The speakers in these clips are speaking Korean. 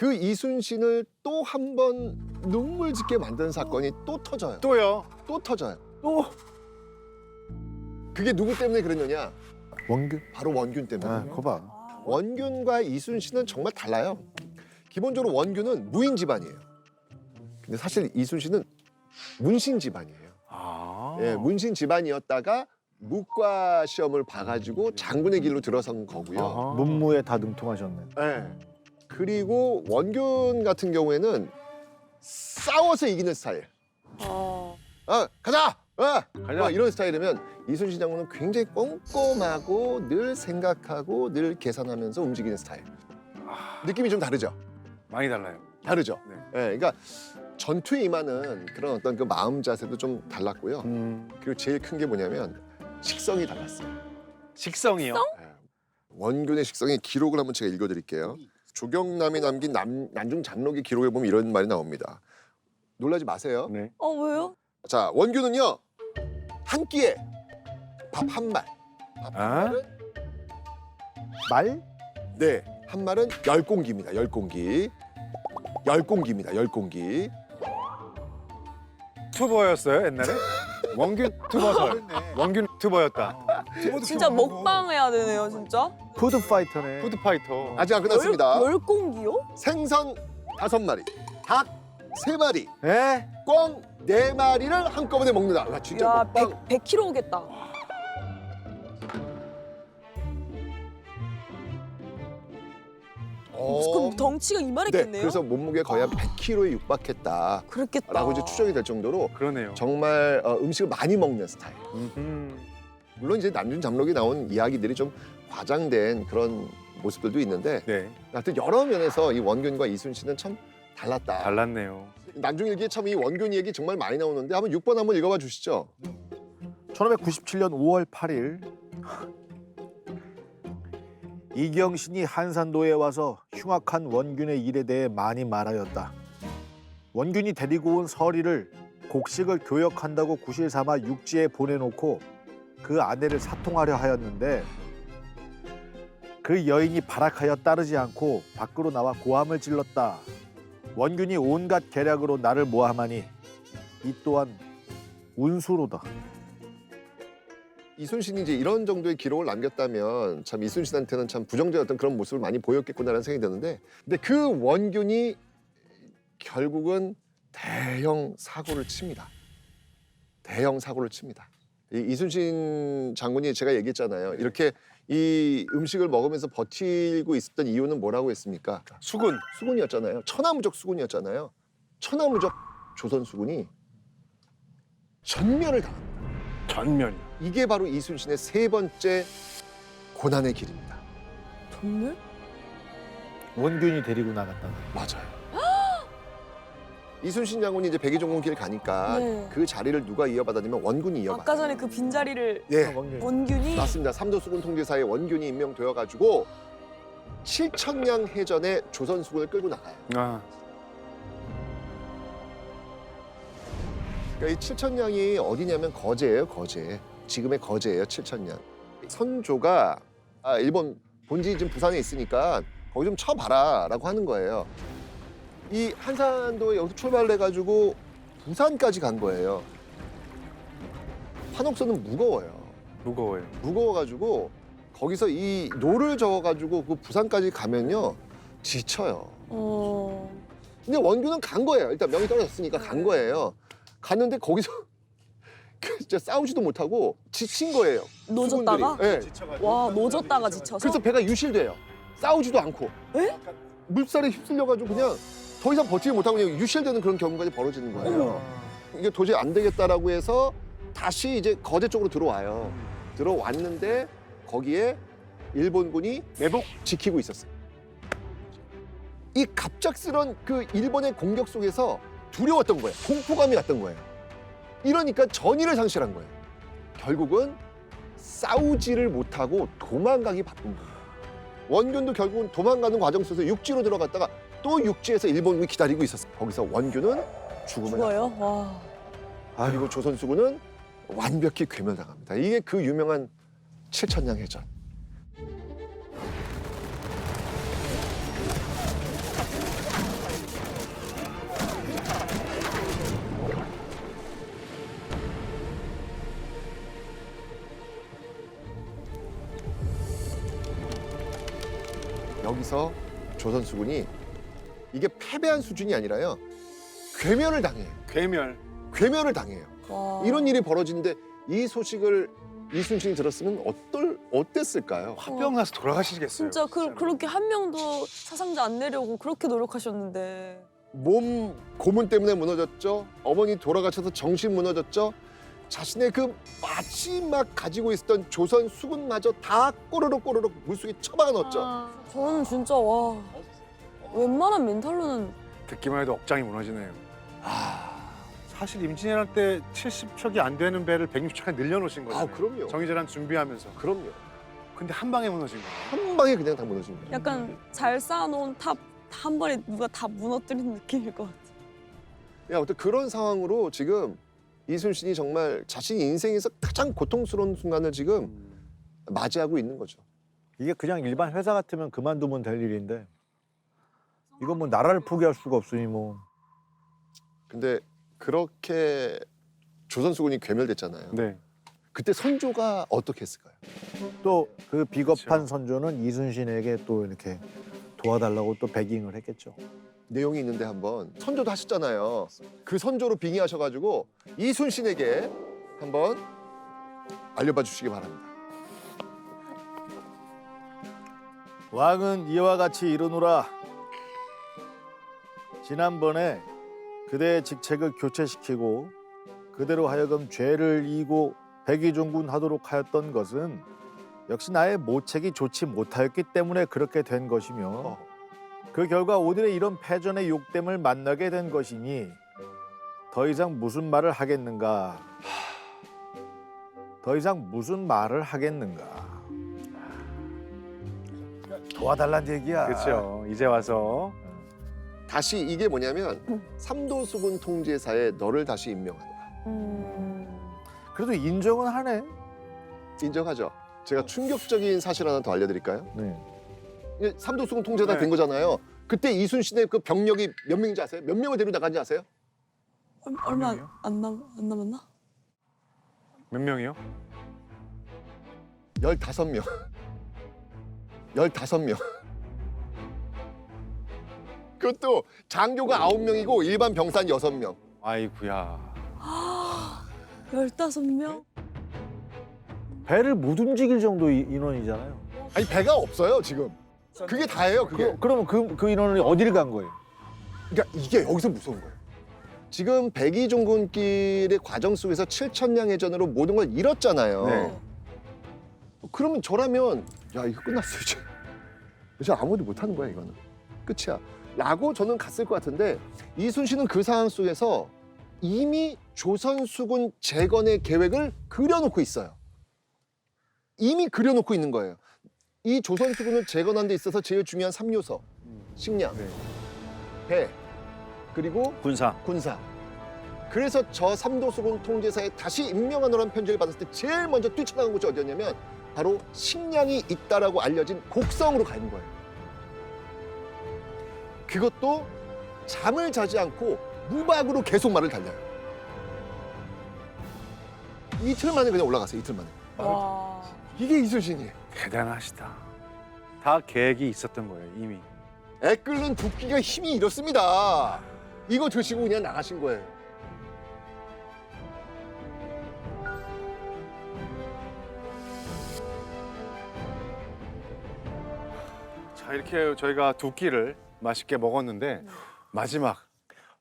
그 이순신을 또 한 번 눈물 짓게 만든 사건이 또 터져요. 또요? 또 터져요. 또 그게 누구 때문에 그랬느냐? 원균. 바로 원균 때문에. 아, 거봐. 원균과 이순신은 정말 달라요. 기본적으로 원균은 무인 집안이에요. 근데 사실 이순신은 문신 집안이에요. 아. 예, 문신 집안이었다가 무과 시험을 봐가지고 장군의 길로 들어선 거고요. 아하. 문무에 다 능통하셨네. 예. 그리고 원균 같은 경우에는 싸워서 이기는 스타일. 가자! 가자. 이런 스타일이면 이순신 장군은 굉장히 꼼꼼하고 늘 생각하고 늘 계산하면서 움직이는 스타일. 느낌이 좀 다르죠? 많이 달라요. 다르죠? 네. 예, 그러니까 전투에 임하는 그런 어떤 그 마음 자세도 좀 달랐고요. 그리고 제일 큰 게 뭐냐면 식성이 달랐어요. 식성이요? 예. 원균의 식성의 기록을 한번 제가 읽어드릴게요. 조경남이 남긴 난중 장록의 기록에 보면 이런 말이 나옵니다. 놀라지 마세요. 네. 왜요? 자, 원균은요 한 끼에 밥 한 말. 밥 한 아? 말은 말? 네, 한 말은 10공기입니다. 10공기. 10공기입니다. 10공기. 투버였어요 옛날에? 원균 투버설. 원균 투버였다. 진짜 먹방 해야 되네요, 진짜. 푸드 파이터네. 푸드파이터. 아직 안 끝났습니다. 열 공기요? 생선 5마리, 닭 3마리, 에? 꿩 4마리를 한꺼번에 먹는다. 와, 진짜 야, 먹방. 100kg 오겠다. 그럼 덩치가 네, 이만했겠네요? 그래서 몸무게 거의 한 100kg에 육박했다라고 그렇겠다. 이제 추정이 될 정도로 그러네요. 정말 음식을 많이 먹는 스타일. 물론 이제 남준 잠록에 나온 이야기들이 좀 과장된 그런 모습들도 있는데 네. 하여튼 여러 면에서 이 원균과 이순신은 참 달랐다. 달랐네요. 난중일기에 참 이 원균 얘기 정말 많이 나오는데 한번 6번 한번 읽어봐 주시죠. 1597년 5월 8일 이경신이 한산도에 와서 흉악한 원균의 일에 대해 많이 말하였다. 원균이 데리고 온 서리를 곡식을 교역한다고 구실 삼아 육지에 보내놓고 그 아내를 사통하려 하였는데 그 여인이 발악하여 따르지 않고 밖으로 나와 고함을 질렀다. 원균이 온갖 계략으로 나를 모함하니 이 또한 운수로다. 이순신이 이제 이런 정도의 기록을 남겼다면 참 이순신한테는 참 부정적이었던 그런 모습을 많이 보였겠구나라는 생각이 드는데 근데 그 원균이 결국은 대형 사고를 칩니다. 대형 사고를 칩니다. 이순신 장군이 제가 얘기했잖아요. 이렇게 이 음식을 먹으면서 버티고 있었던 이유는 뭐라고 했습니까? 수군. 수군이었잖아요. 천하무적 수군이었잖아요. 천하무적 조선 수군이 전멸을 당합니다. 전면. 이게 바로 이순신의 세 번째 고난의 길입니다. 정말? 원균이 데리고 나갔다. 맞아요. 이순신 장군이 이제 백의종군길 가니까 네. 그 자리를 누가 이어받았냐면 원군이 이어받았어요. 아까 전에 그 빈자리를 네, 원균이? 맞습니다. 삼도 수군 통제사에 원균이 임명되어가지고 7천량 해전에 조선 수군을 끌고 나가요. 아. 그러니까 이 7천량이 어디냐면 거제예요, 거제. 지금의 거제예요, 7천량. 선조가 일본 본진이 지금 부산에 있으니까 거기 좀 쳐봐라라고 하는 거예요. 이 한산도에 여기서 출발해가지고 부산까지 간 거예요. 한옥선은 무거워요. 무거워요. 무거워가지고 거기서 이 노를 저어가지고 그 부산까지 가면요 지쳐요. 근데 원균은 간 거예요. 일단 명이 떨어졌으니까 간 거예요. 갔는데 거기서 진짜 싸우지도 못하고 지친 거예요. 노졌다가? 네. 와, 노졌다가 지쳐서? 그래서 배가 유실돼요. 싸우지도 않고. 에? 물살에 휩쓸려가지고 그냥 더 이상 버티지 못하고 그냥 유실되는 그런 경우까지 벌어지는 거예요. 이게 도저히 안 되겠다라고 해서 다시 이제 거제 쪽으로 들어와요. 들어왔는데 거기에 일본군이 매복 지키고 있었어요. 이 갑작스런 그 일본의 공격 속에서 두려웠던 거예요. 공포감이 왔던 거예요. 이러니까 전의를 상실한 거예요. 결국은 싸우지를 못하고 도망가기 바쁜 거예요. 원균도 결국은 도망가는 과정 속에서 육지로 들어갔다가 또 육지에서 일본군이 기다리고 있었어요. 거기서 원균은 죽음을 죽어요? 당합니다. 와. 그리고 조선 수군은 완벽히 괴멸당합니다. 이게 그 유명한 7천량 해전. 여기서 조선수군이 이게 패배한 수준이 아니라요. 괴멸을 당해요. 괴멸. 괴멸을 당해요. 와. 이런 일이 벌어지는데 이 소식을 이순신이 들었으면 어땠을까요? 화병 나서 돌아가시겠어요. 진짜 진짜로. 그렇게 한 명도 사상자 안 내려고 그렇게 노력하셨는데. 몸 고문 때문에 무너졌죠. 어머니 돌아가셔서 정신 무너졌죠. 자신의 그 마지막 가지고 있었던 조선 수군마저 다 꼬르륵 물속에 처박아 넣었죠. 저는 진짜 와 웬만한 멘탈로는 듣기만 해도 억장이 무너지네요. 사실 임진왜란 때 70척이 안 되는 배를 160척에 늘려놓으신 거예요. 그럼요. 정의재란 준비하면서. 그럼요. 근데 한 방에 무너진 거예요. 한 방에 그냥 다 무너진 거예요. 약간 잘 쌓아놓은 탑 한 번에 누가 다 무너뜨린 느낌일 것 같아. 아무튼 그런 상황으로 지금 이순신이 정말 자신이 인생에서 가장 고통스러운 순간을 지금 맞이하고 있는 거죠. 이게 그냥 일반 회사 같으면 그만두면 될 일인데 이건 뭐 나라를 포기할 수가 없으니 뭐. 근데 그렇게 조선수군이 괴멸됐잖아요. 네. 그때 선조가 어떻게 했을까요? 또 그 비겁한 그렇죠. 선조는 이순신에게 또 이렇게 도와달라고 또 베깅을 했겠죠. 내용이 있는데 한번 선조도 하셨잖아요. 그 선조로 빙의하셔가지고 이순신에게 한번 알려봐 주시기 바랍니다. 왕은 이와 같이 이르노라. 지난번에 그대의 직책을 교체시키고 그대로 하여금 죄를 이고 백의종군 하도록 하였던 것은 역시 나의 모책이 좋지 못하였기 때문에 그렇게 된 것이며 그 결과 오늘의 이런 패전의 욕됨을 만나게 된 것이니 더 이상 무슨 말을 하겠는가? 더 이상 무슨 말을 하겠는가? 도와달란 얘기야. 그렇죠. 이제 와서 다시 이게 뭐냐면 삼도수군 통제사에 너를 다시 임명한다. 그래도 인정은 하네. 인정하죠. 제가 충격적인 사실 하나 더 알려드릴까요? 네. 이게 삼도수군 통제사 네. 된 거잖아요. 그때 이순신의 그 병력이 몇 명인지 아세요? 몇 명을 데리고 나간지 아세요? 얼마 명이요? 안 남았나? 몇 명이요? 15명. 15명. 그것도 장교가 9명이고 일반 병사는 6명. 아이구야. 15명? 배를 못 움직일 정도 인원이잖아요. 아니 배가 없어요 지금. 그게 다예요 그게. 그러면 그 인원은 어디를 간 거예요? 그러니까 이게 여기서 무서운 거예요. 지금 백의종군길의 과정 속에서 7천량 해전으로 모든 걸 잃었잖아요. 네. 그러면 저라면 야 이거 끝났어 이제. 이제 아무도 못하는 거야 이거는. 끝이야. 라고 저는 갔을 것 같은데 이순신은 그 상황 속에서 이미 조선수군 재건의 계획을 그려놓고 있어요. 이미 그려놓고 있는 거예요. 이 조선수군을 재건하는 데 있어서 제일 중요한 3요소. 식량, 네. 배, 그리고 군사. 군사. 그래서 저 삼도수군 통제사에 다시 임명하노라는 편지를 받았을 때 제일 먼저 뛰쳐나간 곳이 어디였냐면 바로 식량이 있다라고 알려진 곡성으로 가는 거예요. 그것도 잠을 자지 않고 무박으로 계속 말을 달려요. 이틀 만에 그냥 올라갔어요. 이틀 만에. 와. 이게 이순신이에요. 대단하시다. 다 계획이 있었던 거예요, 이미. 애 끓는 도끼가 힘이 이렇습니다. 이거 드시고 그냥 나가신 거예요. 자, 이렇게 저희가 두 끼를 맛있게 먹었는데 마지막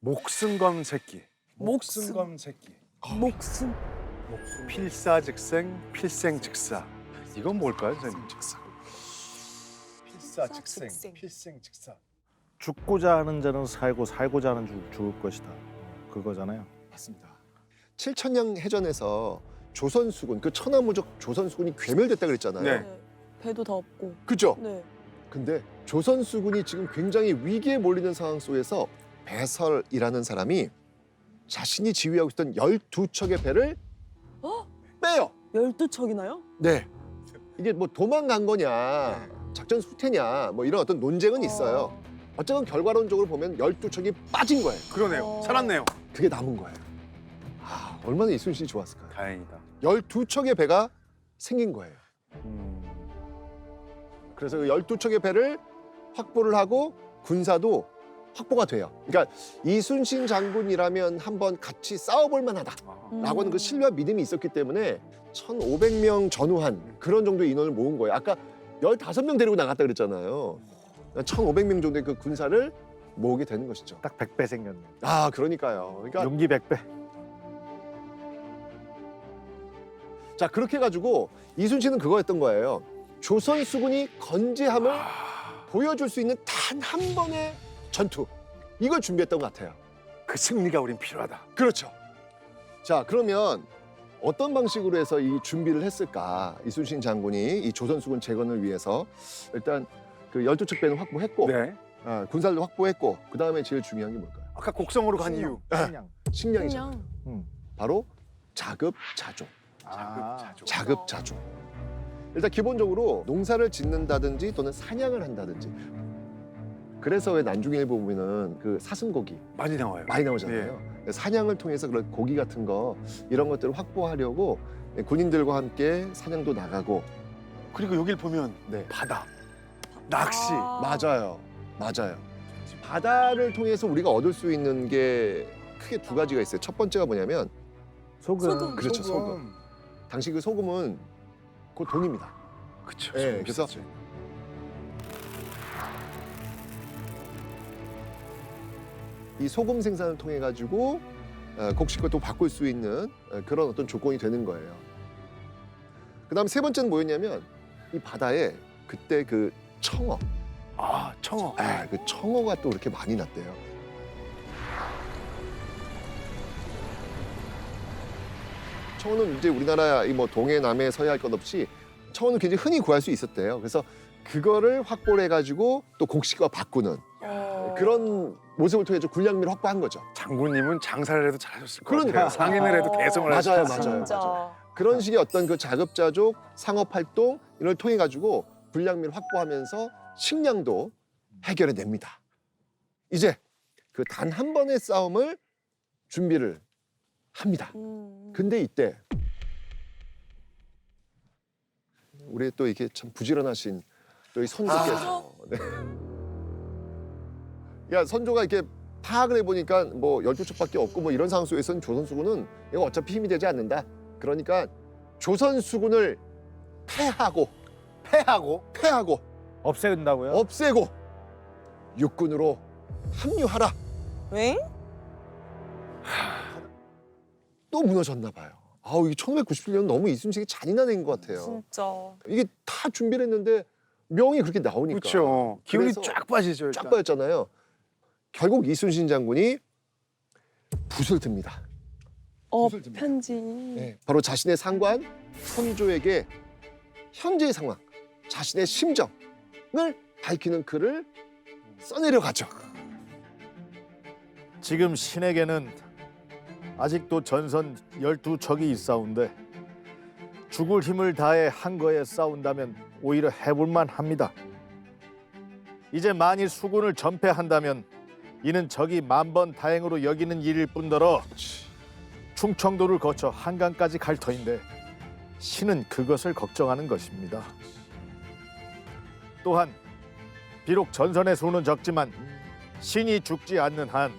목숨검 새끼. 목숨검 새끼. 목숨. 필사즉생, 필생즉사. 이건 뭘까요, 선생님? 필사즉생. 필생즉사. 죽고자 하는 자는 살고 살고자 하는 죽을 것이다. 그거잖아요. 맞습니다. 7천량 해전에서 조선수군, 그 천하무적 조선수군이 괴멸됐다 그랬잖아요. 네. 배도 다 없고. 그죠? 네. 근데 조선수군이 지금 굉장히 위기에 몰리는 상황 속에서 배설이라는 사람이 자신이 지휘하고 있던 12척의 배를 빼요. 12척이나요? 네. 이게 뭐 도망간 거냐, 작전 수태냐, 뭐 이런 어떤 논쟁은 있어요. 어쨌든 결과론적으로 보면 12척이 빠진 거예요. 그러네요. 살았네요. 그게 남은 거예요. 아, 얼마나 이순신이 좋았을까요? 다행이다. 12척의 배가 생긴 거예요. 그래서 그 12척의 배를 확보를 하고 군사도 확보가 돼요. 그러니까 이순신 장군이라면 한번 같이 싸워볼 만하다라고 하는 그 신뢰와 믿음이 있었기 때문에 1,500명 전후한 그런 정도의 인원을 모은 거예요. 아까 15명 데리고 나갔다 그랬잖아요. 1,500명 정도의 그 군사를 모으게 되는 것이죠. 딱 100배 생겼네. 아, 그러니까요. 그러니까 용기 100배. 자, 그렇게 해가지고 이순신은 그거였던 거예요. 조선 수군이 건재함을 보여줄 수 있는 단 한 번의 전투. 이걸 준비했던 것 같아요. 그 승리가 우린 필요하다. 그렇죠. 자, 그러면 어떤 방식으로 해서 이 준비를 했을까? 이순신 장군이 이 조선 수군 재건을 위해서 일단 그 12척 배는 확보했고 네. 군사도 확보했고 그다음에 제일 중요한 게 뭘까요? 아까 곡성으로 간 이유. 그냥. 식량이잖아요. 그냥 바로 자급자족. 아, 자급자족. 일단 기본적으로 농사를 짓는다든지 또는 사냥을 한다든지. 그래서 왜 난중일보 보면은 그 사슴고기 많이 나와요. 많이 나오잖아요. 사냥을 통해서 그런 고기 같은 거 이런 것들을 확보하려고 군인들과 함께 사냥도 나가고. 그리고 여길 보면 네, 바다, 낚시. 맞아요. 맞아요. 바다를 통해서 우리가 얻을 수 있는 게 크게 두 가지가 있어요. 첫 번째가 뭐냐면 소금. 그렇죠, 소금. 당시 그 소금은 곧 돈입니다. 그렇죠. 네, 그래서 이 소금 생산을 통해 가지고 곡식을 또 바꿀 수 있는 그런 어떤 조건이 되는 거예요. 그다음 세 번째는 뭐였냐면 이 바다에 그때 그 청어, 청어. 그 청어가 또 이렇게 많이 났대요. 청어는 이제 우리나라 이 뭐 동해 남해 서해 할 것 없이 청어는 굉장히 흔히 구할 수 있었대요. 그래서 그거를 확보를 해가지고 또 곡식과 바꾸는 그런 모습을 통해 서 군량미를 확보한 거죠. 장군님은 장사를 해도 잘하셨을 것 그러니까요. 같아요. 상인을 해도 개성을 맞아요, 하셨을 맞아요. 거예요. 진짜. 그런 식의 어떤 그 자급자족 상업 활동 이걸 통해 가지고 군량미를 확보하면서 식량도 해결해 냅니다. 이제 그 단 한 번의 싸움을 준비를 합니다. 근데 이때 우리 또 이게 참 부지런하신 또 이 선조께서 네. 야, 선조가 이렇게 파악을 해보니까 뭐 12척밖에 없고 뭐 이런 상황 속에서는 조선 수군은 이거 어차피 힘이 되지 않는다. 그러니까 조선 수군을 패하고 없애는다고요? 없애고 육군으로 합류하라. 왜? 또 무너졌나 봐요. 아우, 이게 1597년 너무 이순신이 잔인한 애인 것 같아요. 진짜. 이게 다 준비를 했는데 명이 그렇게 나오니까. 그렇죠. 기운이 그래서 쫙 빠지죠. 쫙 일단. 빠졌잖아요. 결국 이순신 장군이 붓을 듭니다. 붓을 듭니다. 편지. 네, 바로 자신의 상관 선조에게 현재의 상황, 자신의 심정을 밝히는 글을 써내려가죠. 지금 신에게는 아직도 전선 12척이 있사온데 죽을 힘을 다해 한 거에 싸운다면 오히려 해볼만 합니다. 이제 만일 수군을 전패한다면 이는 적이 만번 다행으로 여기는 일일 뿐더러 충청도를 거쳐 한강까지 갈 터인데 신은 그것을 걱정하는 것입니다. 또한 비록 전선의 수는 적지만 신이 죽지 않는 한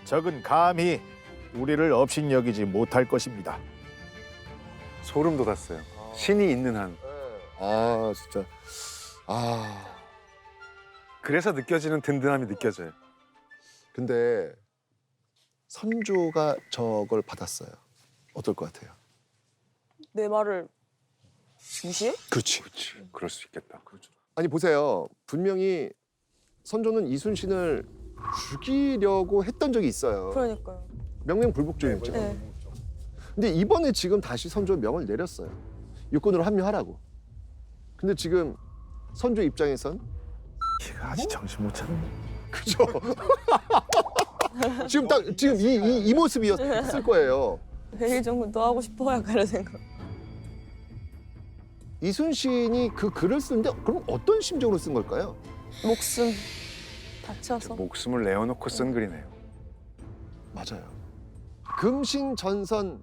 적은 감히 우리를 업신여기지 못할 것입니다. 소름 돋았어요. 신이 있는 한. 아, 진짜. 그래서 느껴지는 든든함이 느껴져요. 근데 선조가 저걸 받았어요. 어떨 것 같아요? 내 말을 무시해? 그렇지. 그렇지. 그럴 수 있겠다. 아니, 보세요. 분명히 선조는 이순신을 죽이려고 했던 적이 있어요. 그러니까요. 명명불복종이었죠. 네. 근데 이번에 지금 다시 선조 명을 내렸어요. 육군으로 합류하라고. 근데 지금 선조 입장에선 아직 정신 못 차리네. 그죠? 지금 딱 지금 이 모습이었을 거예요. 백일종군도 하고 싶어 약간 이런 생각. 이순신이 그 글을 쓰는데 그럼 어떤 심정으로 쓴 걸까요? 목숨 다쳐서. 목숨을 내어놓고 쓴 글이네요. 맞아요. 금신 전선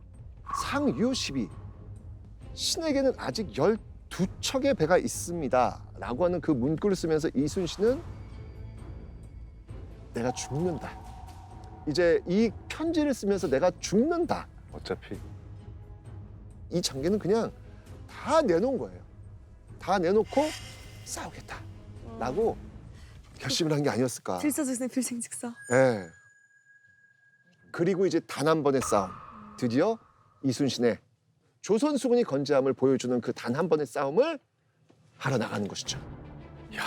상유 12. 신에게는 아직 두 척의 배가 있습니다라고 하는 그 문구를 쓰면서 이순신은 내가 죽는다. 이제 이 편지를 쓰면서 내가 죽는다. 어차피 이 장계는 그냥 다 내놓은 거예요. 다 내놓고 싸우겠다라고 결심을 한 게 아니었을까. 필사적인 필생즉사. 예. 그리고 이제 단 한 번의 싸움. 드디어 이순신의 조선수군이 건재함을 보여주는 그 단 한 번의 싸움을 하러 나가는 것이죠. 야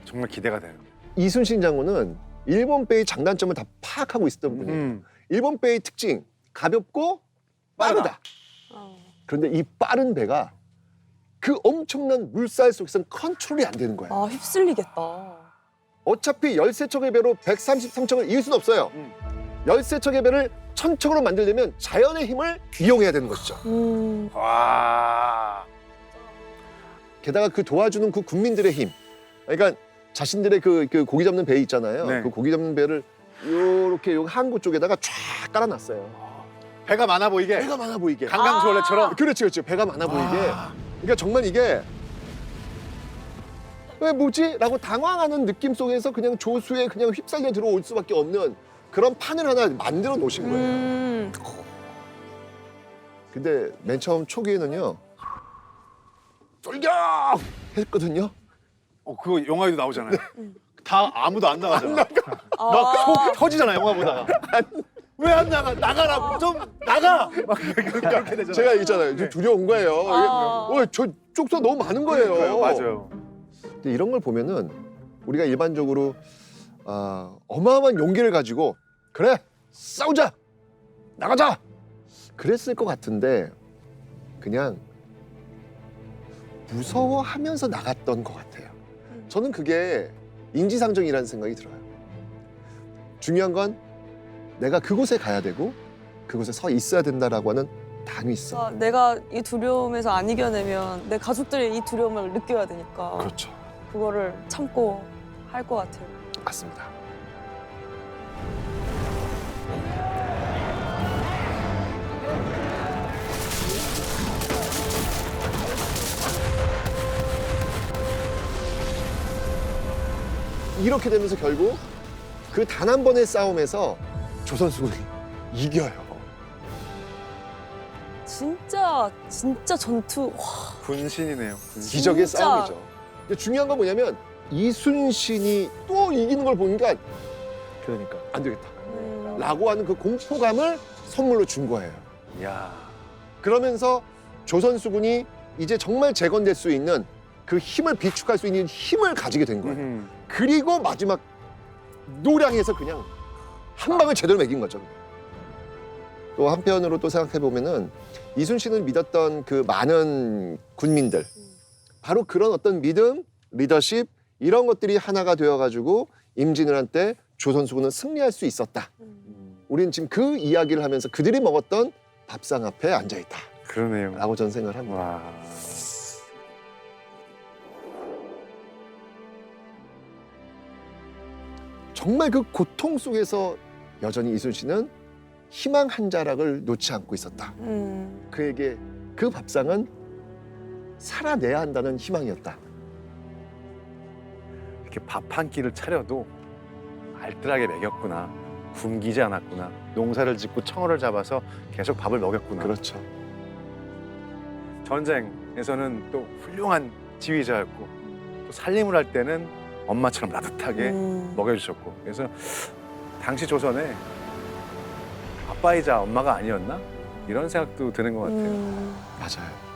정말 기대가 돼요. 이순신 장군은 일본 배의 장단점을 다 파악하고 있었던 분이에요. 일본 배의 특징, 가볍고 빠르다. 그런데 이 빠른 배가 그 엄청난 물살 속에서는 컨트롤이 안 되는 거예요. 아 휩쓸리겠다. 어차피 13척의 배로 133척을 이길 수는 없어요. 13척의 배를 1000척으로 만들려면 자연의 힘을 이용해야 되는 것이죠. 와. 게다가 그 도와주는 그 국민들의 힘. 그러니까 자신들의 그 고기 잡는 배 있잖아요. 네. 그 고기 잡는 배를 요렇게 요 항구 쪽에다가 쫙 깔아놨어요. 배가 많아 보이게. 배가 많아 보이게. 강강수월래처럼. 그렇지, 그렇지. 배가 많아 보이게. 그러니까 정말 이게 왜 뭐지? 라고 당황하는 느낌 속에서 그냥 조수에 그냥 휩쓸려 들어올 수밖에 없는 그런 판을 하나 만들어 놓으신 거예요. 근데 맨 처음 초기에는요. 돌격! 했거든요. 그거 영화에도 나오잖아요. 다 아무도 안 나가잖아. 막 아. 속 터지잖아 영화 보다가. 왜 안 나가? 나가라고 좀 나가. 막 그렇게 되잖아. 제가 있잖아요. 좀 두려운 거예요. 저 쪽수가 너무 많은 거예요. 맞아요. 근데 이런 걸 보면은 우리가 일반적으로 어마어마한 용기를 가지고 그래 싸우자 나가자 그랬을 것 같은데 그냥 무서워하면서 나갔던 것 같아요. 저는 그게 인지상정이라는 생각이 들어요. 중요한 건 내가 그곳에 가야 되고 그곳에 서 있어야 된다라고 하는 당위성. 내가 이 두려움에서 안 이겨내면 내 가족들이 이 두려움을 느껴야 되니까 그렇죠. 그거를 참고 할 것 같아요. 맞습니다. 이렇게 되면서 결국 그 단 한 번의 싸움에서 조선수군이 이겨요. 진짜 전투. 와, 분신이네요. 분신. 기적의 진짜. 싸움이죠. 근데 중요한 건 뭐냐면 이순신이 또 이기는 걸 보니까 그러니까. 안 되겠다. 라고 하는 그 공포감을 선물로 준 거예요. 야. 그러면서 조선수군이 이제 정말 재건될 수 있는 그 힘을 비축할 수 있는 힘을 가지게 된 거예요. 그리고 마지막 노량에서 그냥 한 방을 제대로 매긴 거죠. 또 한편으로 또 생각해 보면은 이순신을 믿었던 그 많은 군민들 바로 그런 어떤 믿음, 리더십 이런 것들이 하나가 되어가지고 임진왜란 때 조선수군은 승리할 수 있었다. 우리는 지금 그 이야기를 하면서 그들이 먹었던 밥상 앞에 앉아 있다. 그러네요. 라고 저는 생각을 합니다. 와. 정말 그 고통 속에서 여전히 이순신은 희망 한 자락을 놓지 않고 있었다. 그에게 그 밥상은 살아내야 한다는 희망이었다. 이렇게 밥 한 끼를 차려도 알뜰하게 먹였구나. 굶기지 않았구나. 농사를 짓고 청어를 잡아서 계속 밥을 먹였구나. 그렇죠. 전쟁에서는 또 훌륭한 지휘자였고 또 살림을 할 때는 엄마처럼 따뜻하게 먹여주셨고 그래서 당시 조선에 아빠이자 엄마가 아니었나? 이런 생각도 드는 것 같아요. 맞아요.